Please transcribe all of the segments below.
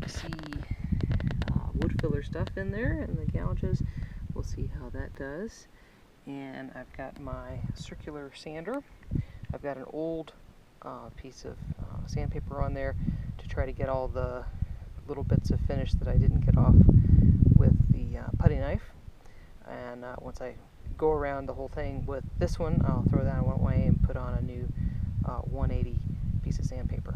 see wood filler stuff in there and the gouges. We'll see how that does. And I've got my circular sander. I've got an old piece of sandpaper on there to try to get all the little bits of finish that I didn't get off with the putty knife. And once I go around the whole thing with this one, I'll throw that one away and put on a new 180 piece of sandpaper.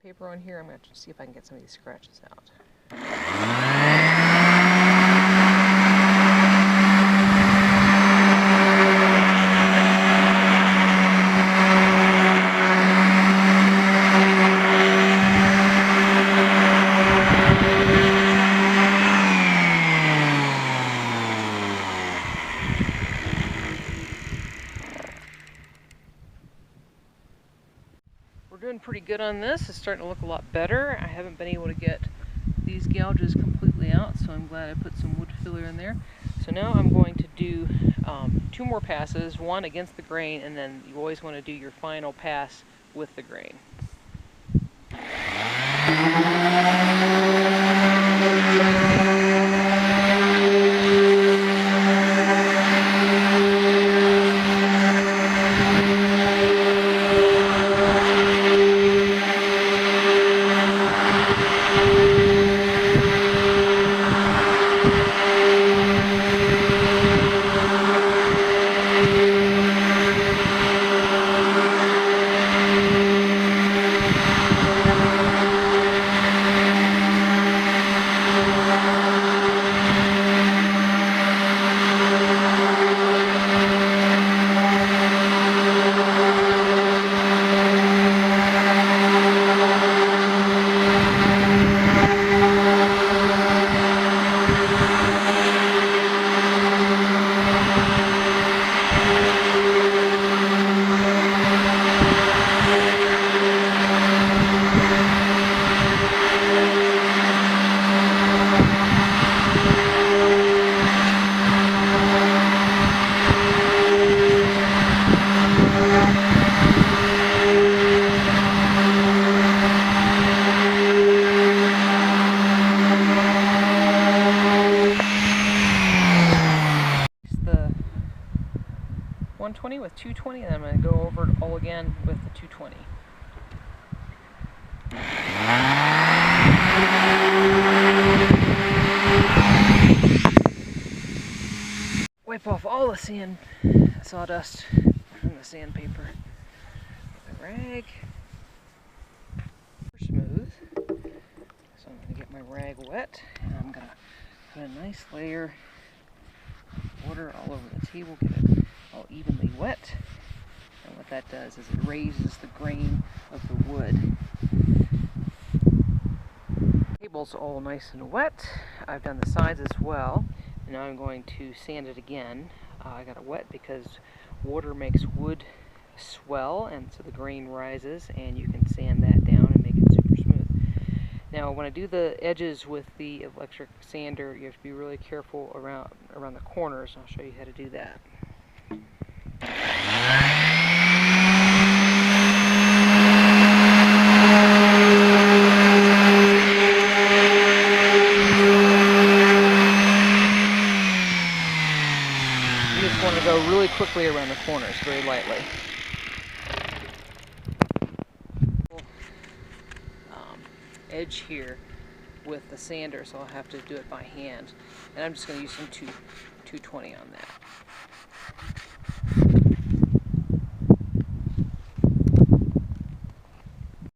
Paper on here. I'm going to see if I can get some of these scratches out. We're doing pretty good on this. It's starting to look a lot better. I haven't been able to get these gouges completely out, so I'm glad I put some wood filler in there. So now I'm going to do 2 more passes, one against the grain, and then you always want to do your final pass with the grain. With 220, and I'm going to go over it all again with the 220. Wipe off all the sawdust from the sandpaper with a rag. Smooth. So I'm going to get my rag wet, and I'm going to put a nice layer of water all over the table, get it all evenly wet. And what that does is it raises the grain of the wood. The table's all nice and wet. I've done the sides as well. And now I'm going to sand it again. I got it wet because water makes wood swell, and so the grain rises, and you can sand that down and make it super smooth. Now when I do the edges with the electric sander, you have to be really careful around the corners. I'll show you how to do that. You just want to go really quickly around the corners, very lightly. Edge here with the sander, so I'll have to do it by hand. And I'm just going to use some 220 on that.